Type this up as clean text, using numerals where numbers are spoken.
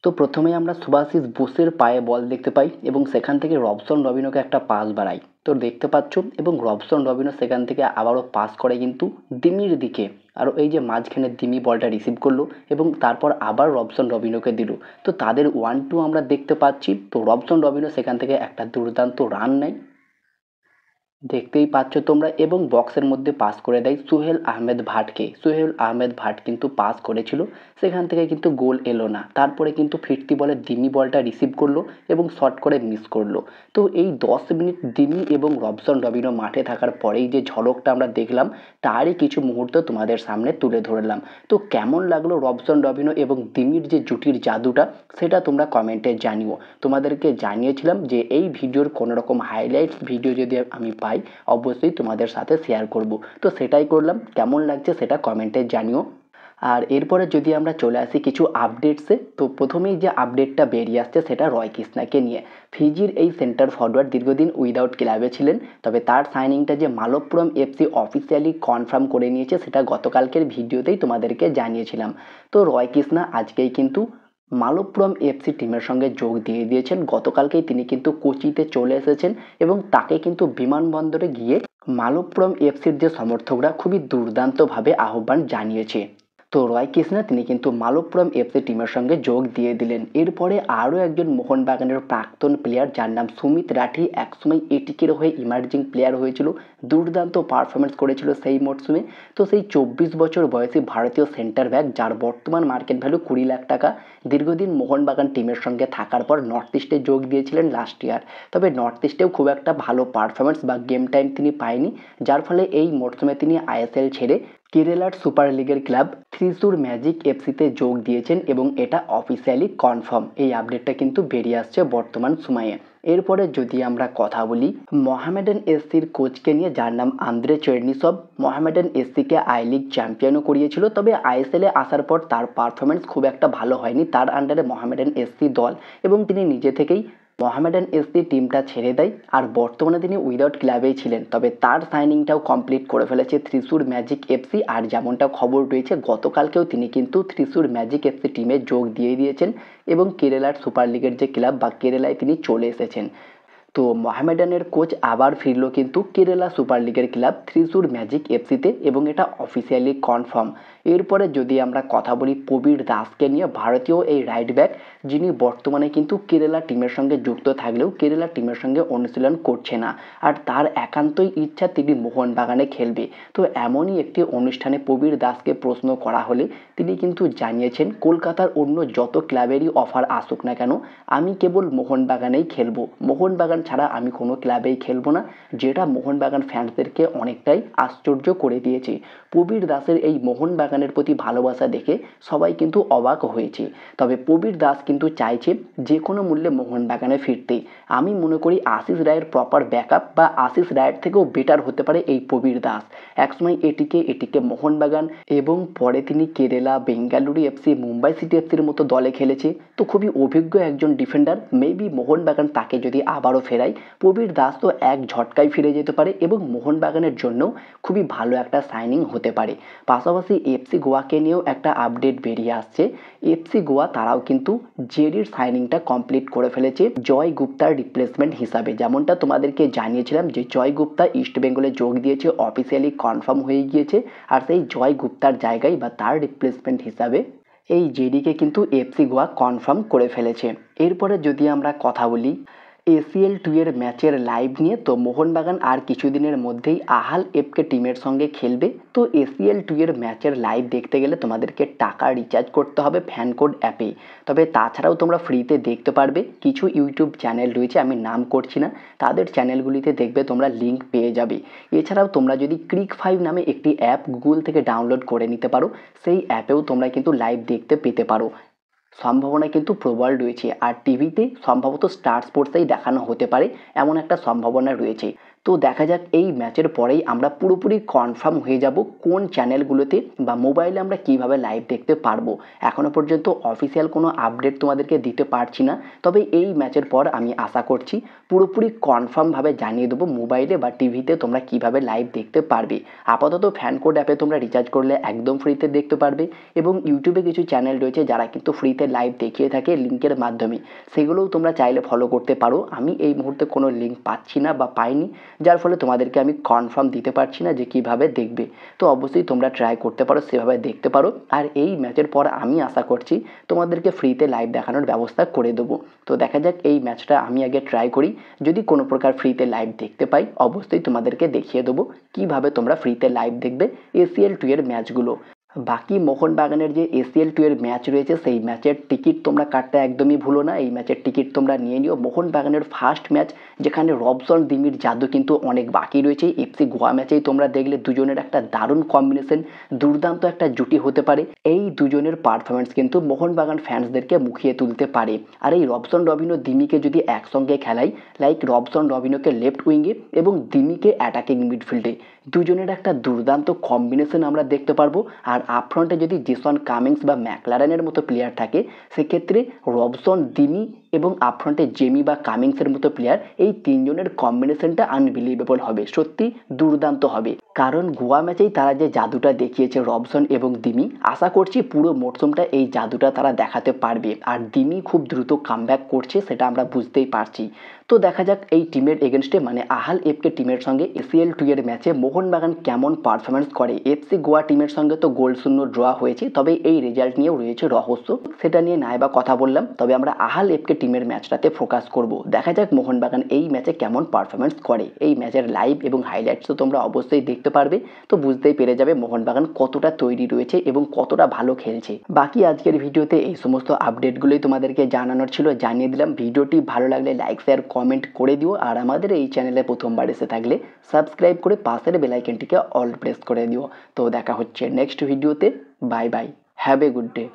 তো প্রথমেই আমরা সুভাশিস বোসের পায়ে বল দেখতে পাই এবং সেখান থেকে রবসন রবিনোকে একটা পাস বাড়াই। তো দেখতে পাচ্ছ এবং রবসন রবিনো সেখান থেকে আবারও পাস করে কিন্তু দিমির দিকে। আর এই যে মাঝখানে দিমি বলটা রিসিভ করলো এবং তারপর আবার রবসন রবিনোকে দিল। তো তাদের 1-2 আমরা দেখতে পাচ্ছি। তো রবসন রবিনো সেখান থেকে একটা দুর্দান্ত রান নেয়, দেখতেই পাচ্ছ তোমরা, এবং বক্সের মধ্যে পাস করে দেয় সোহেল আহমেদ ভাটকে। সোহেল আহমেদ ভাট কিন্তু পাস করেছিল, সেখান থেকে কিন্তু গোল এলো না। তারপরে কিন্তু ফিরতি বলে দিমি বলটা রিসিভ করলো এবং শর্ট করে মিস করলো। তো এই 10 মিনিট দিমি এবং রবসন রবিনো মাঠে থাকার পরেই যে ঝলকটা আমরা দেখলাম, তারই কিছু মুহূর্ত তোমাদের সামনে তুলে ধরলাম। তো কেমন লাগলো রবসন রবিনো এবং দিমির যে জুটির জাদুটা, সেটা তোমরা কমেন্টে জানিও। তোমাদেরকে জানিয়েছিলাম যে এই ভিডিওর কোনো রকম হাইলাইটস ভিডিও যদি আমি পাই অবশ্যই তোমাদের সাথে শেয়ার করব। তো সেটাই করলাম, কেমন লাগছে সেটা কমেন্টে জানিও। আর এরপরে যদি আমরা চলে আসি কিছু আপডেটসে, তো প্রথমেই যে আপডেটটা বেরিয়ে আসছে সেটা রয় কৃষ্ণাকে নিয়ে। ফিজির এই সেন্টার ফরওয়ার্ড দীর্ঘদিন উইদাউট ক্লাবে ছিলেন, তবে তার সাইনিংটা যে মালপ্পুরম এফসি অফিসিয়ালি কনফার্ম করে নিয়েছে সেটা গতকালকের ভিডিওতেই তোমাদেরকে জানিয়েছিলাম। তো রয় কৃষ্ণা আজকেই কিন্তু মালপ্পুরম এফসি টিমের সঙ্গে যোগ দিয়ে দিয়েছেন। গতকালকেই তিনি কিন্তু কোচিতে চলে এসেছেন এবং তাকে কিন্তু বিমানবন্দরে গিয়ে মালপ্পুরম এফসির যে সমর্থকরা খুবই দুর্দান্তভাবে আহ্বান জানিয়েছে। তো রয় কৃষ্ণা তিনি কিন্তু মালপ্পুরম এফসি টিমের সঙ্গে যোগ দিয়ে দিলেন। এরপরে আরও একজন মোহনবাগানের প্রাক্তন প্লেয়ার যার নাম সুমিত রাঠি, একসময় এটিকের হয়ে ইমার্জিং প্লেয়ার হয়েছিল, দুর্দান্ত পারফরমেন্স করেছিল সেই মরশুমে। তো সেই 24 বছর বয়সী ভারতীয় সেন্টার ব্যাক, যার বর্তমান মার্কেট ভ্যালু 20 লাখ টাকা, দীর্ঘদিন মোহনবাগান টিমের সঙ্গে থাকার পর নর্থ ইস্টে যোগ দিয়েছিলেন লাস্ট ইয়ার। তবে নর্থ ইস্টেও খুব একটা ভালো পারফরমেন্স বা গেম টাইম তিনি পায়নি, যার ফলে এই মরশুমে তিনি আইএসএল ছেড়ে কেরালার সুপার লিগের ক্লাব থ্রিসুর ম্যাজিক এফসিতে যোগ দিয়েছেন এবং এটা অফিসিয়ালি কনফার্ম। এই আপডেটটা কিন্তু বেরিয়ে আসছে বর্তমান সময়ে। এরপরে যদি আমরা কথা বলি মোহামেডান এসসির কোচকে নিয়ে, যার নাম আন্দ্রে চেরনিসভ। মোহামেডান এসসিকে আই লিগ চ্যাম্পিয়নও করিয়েছিল, তবে আইএসএলে আসার পর তার পারফরমেন্স খুব একটা ভালো হয়নি তার আন্ডারে মোহামেডান এসসি দল, এবং তিনি নিজে থেকেই মোহামেডান এসসি টিমটা ছেড়ে দেয়। আর বর্তমানে তিনি উইদাউট ক্লাবেই ছিলেন, তবে তার সাইনিংটাও কমপ্লিট করে ফেলেছে থ্রিসুর ম্যাজিক এফসি। আর যেমনটা খবর রয়েছে গতকালকেও তিনি কিন্তু থ্রিসুর ম্যাজিক এফসি টিমে যোগ দিয়ে দিয়েছেন এবং কেরালার সুপার লিগের যে ক্লাব বা কেরালায় তিনি চলে এসেছেন। তো মোহামেডানের কোচ আবার ফিরল কিন্তু কেরালা সুপার লিগের ক্লাব থ্রিসুর ম্যাজিক এফসিতে এবং এটা অফিসিয়ালি কনফার্ম। এরপরে যদি আমরা কথা বলি প্রবীর দাসকে নিয়ে, ভারতীয় এই রাইট ব্যাক, যিনি বর্তমানে কিন্তু কেরালা টিমের সঙ্গে যুক্ত থাকলেও কেরালা টিমের সঙ্গে অনুশীলন করছে না, আর তার একান্তই ইচ্ছা তিনি মোহনবাগানে খেলবে। তো এমনই একটি অনুষ্ঠানে প্রবীর দাসকে প্রশ্ন করা হলে তিনি কিন্তু জানিয়েছেন, কলকাতার অন্য যত ক্লাবেরই অফার আসুক না কেন, আমি কেবল মোহনবাগানেই খেলবো, মোহনবাগান ছাড়া আমি কোনো ক্লাবেই খেলবো না, যেটা মোহনবাগান ফ্যান্সদেরকে অনেকটাই আশ্চর্য করে দিয়েছে। প্রবীর দাসের এই মোহনবাগানের প্রতি ভালোবাসা দেখে সবাই কিন্তু অবাক হয়েছে। তবে প্রবীর দাস কিন্তু চাইছে যে কোনো মূল্যে মোহনবাগানে ফিরতে। আমি মনে করি আশিস রায়ের প্রপার ব্যাকআপ বা আশিস রায়ের থেকেও বেটার হতে পারে এই প্রবীর দাস। একসময় এটিকে মোহনবাগান এবং পরে তিনি কেরালা, বেঙ্গালুরু এফসি, মুম্বাই সিটি এফসির মতো দলে খেলেছে। তো খুবই অভিজ্ঞ একজন ডিফেন্ডার। মেবি মোহনবাগান তাকে যদি আবারও ফেরায়, প্রবীর দাস তো এক ঝটকায় ফিরে যেতে পারে এবং মোহনবাগানের জন্যও খুবই ভালো একটা সাইনিং হতে পারে। পাশাপাশি এফসি গোয়াকে নিয়েও একটা আপডেট বেরিয়ে আসছে। এফসি গোয়া তারাও কিন্তু জেডির সাইনিংটা কমপ্লিট করে ফেলেছে জয় গুপ্তার রিপ্লেসমেন্ট হিসাবে। যেমনটা তোমাদেরকে জানিয়েছিলাম যে জয় গুপ্তা ইস্ট বেঙ্গলে যোগ দিয়েছে, অফিসিয়ালি কনফার্ম হয়ে গিয়েছে। আর সেই জয় গুপ্তার জায়গায় বা তার রিপ্লেসমেন্ট হিসাবে এই জেডিকে কিন্তু এফসি গোয়া কনফার্ম করে ফেলেছে। এরপরে যদি আমরা কথা বলি এসিএল 2 এর ম্যাচের লাইভ নিয়ে, তো মোহনবাগান আর কিছুদিনের মধ্যেই আহাল এফকে টিমের সঙ্গে খেলবে। তো এসিএল 2 এর ম্যাচের লাইভ দেখতে গেলে তোমাদেরকে টাকা রিচার্জ করতে হবে ফ্যানকোড অ্যাপে। তবে তাছাড়াও তোমরা ফ্রিতে দেখতে পারবে। কিছু ইউটিউব চ্যানেল রয়েছে, আমি নাম করছি না, তাদের চ্যানেলগুলিতে দেখবে তোমরা লিঙ্ক পেয়ে যাবে। এছাড়াও তোমরা যদি ক্রিক 5 নামে একটি অ্যাপ গুগল থেকে ডাউনলোড করে নিতে পারো, সেই অ্যাপেও তোমরা কিন্তু লাইভ দেখতে পেতে পারো। সম্ভাবনা কিন্তু প্রবল রয়েছে। আর টিভিতে সম্ভবত স্টার স্পোর্টসেই দেখানো হতে পারে, এমন একটা সম্ভাবনা রয়েছে। তো দেখা যাক এই ম্যাচের পরেই আমরা পুরোপুরি কনফার্ম হয়ে যাব কোন চ্যানেলগুলোতে বা মোবাইলে আমরা কিভাবে লাইভ দেখতে পারবো। এখনও পর্যন্ত অফিসিয়াল কোনো আপডেট তোমাদেরকে দিতে পারছি না, তবে এই ম্যাচের পর আমি আশা করছি পুরোপুরি কনফার্মভাবে জানিয়ে দেবো মোবাইলে বা টিভিতে তোমরা কিভাবে লাইভ দেখতে পারবে। আপাতত ফ্যান কোড অ্যাপে তোমরা রিচার্জ করলে একদম ফ্রিতে দেখতে পারবে, এবং ইউটিউবে কিছু চ্যানেল রয়েছে যারা কিন্তু ফ্রিতে লাইভ দেখিয়ে থাকে লিঙ্কের মাধ্যমে, সেগুলোও তোমরা চাইলে ফলো করতে পারো। আমি এই মুহূর্তে কোনো লিঙ্ক পাচ্ছি না বা পাইনি, যার ফলে তোমাদেরকে আমি কনফার্ম দিতে পারছি না যে কিভাবে দেখবে। তো অবশ্যই তোমরা ট্রাই করতে পারো, সেভাবে দেখতে পারো। আর এই ম্যাচের পর আমি আশা করছি তোমাদেরকে ফ্রিতে লাইভ দেখানোর ব্যবস্থা করে দেবো। তো দেখা যাক, এই ম্যাচটা আমি আগে ট্রাই করি, যদি কোনো প্রকার ফ্রিতে লাইভ দেখতে পাই অবশ্যই তোমাদেরকে দেখিয়ে দেবো কিভাবে তোমরা ফ্রিতে লাইভ দেখবে এসিএল 2 এর ম্যাচগুলো। বাকি মোহনবাগানের যে এসিএল 2 এর ম্যাচ রয়েছে সেই ম্যাচের টিকিট তোমরা কাটতে একদমই ভুলো না, এই ম্যাচের টিকিট তোমরা নিয়ে নিও। মোহনবাগানের ফার্স্ট ম্যাচ, যেখানে রবসন দিমির জাদু কিন্তু অনেক বাকি রয়েছে। এফসি গোয়া ম্যাচেই তোমরা দেখলে দুজনের একটা দারুণ কম্বিনেশন, দুর্দান্ত একটা জুটি হতে পারে। এই দুজনের পারফরমেন্স কিন্তু মোহনবাগান ফ্যান্সদেরকে মুখিয়ে তুলতে পারে। আর এই রবসন রবিনো দিমিকে যদি একসঙ্গে খেলাই, লাইক রবসন রবিনোকে লেফট উইঙ্গে এবং দিমিকে অ্যাটাকিং মিডফিল্ডে, দুজনের একটা দুর্দান্ত কম্বিনেশন আমরা দেখতে পারবো। আর আপফ্রন্টে যদি জেসন কামিংস বা ম্যাকলারেনের মতো প্লেয়ার থাকে, সেক্ষেত্রে রবসন, দিমি এবং আপফ্রন্টে জেমি বা কামিংসের মতো প্লেয়ার, এই তিনজনের কম্বিনেশনটা আনবিলিভেবল হবে, সত্যি দুর্দান্ত হবে। কারণ গোয়া ম্যাচেই তারা যে জাদুটা দেখিয়েছে রবসন এবং দিমি, আশা করছি পুরো মরশুমটা এই জাদুটা তারা দেখাতে পারবে। আর দিমি খুব দ্রুত কামব্যাক করছে, সেটা আমরা বুঝতেই পারছি। তো দেখা যাক এই টিমের এগেনস্টে, মানে আহাল এফকে টিমের সঙ্গে এসিএল 2 এর ম্যাচে মোহনবাগান কেমন পারফরমেন্স করে। এফসি গোয়া টিমের সঙ্গে তো গোল শূন্য ড্র হয়েছে, তবে এই রেজাল্ট নিয়েও রয়েছে রহস্য, সেটা নিয়ে নাইবা কথা বললাম। তবে আমরা আহাল এফকে টিমের ম্যাচটাতে ফোকাস করব। দেখা যাক মোহনবাগান এই ম্যাচে কেমন পারফরমেন্স করে। এই ম্যাচের লাইভ এবং হাইলাইটসও তোমরা অবশ্যই দেখতে পারবে, তো বুঝতেই পেরে যাবে মোহনবাগান কতটা তৈরি রয়েছে এবং কতটা ভালো খেলছে। বাকি আজকের ভিডিওতে এই সমস্ত আপডেটগুলোই তোমাদেরকে জানানোর ছিল, জানিয়ে দিলাম। ভিডিওটি ভালো লাগলে লাইক, শেয়ার, কমেন্ট করে দিও। আর আমাদের এই চ্যানেলে প্রথমবার এসে থাকলে সাবস্ক্রাইব করে পাশের বেল আইকনটিকে অল প্রেস করে দিও। তো দেখা হচ্ছে নেক্সট ভিডিওতে। Bye bye, have a good day.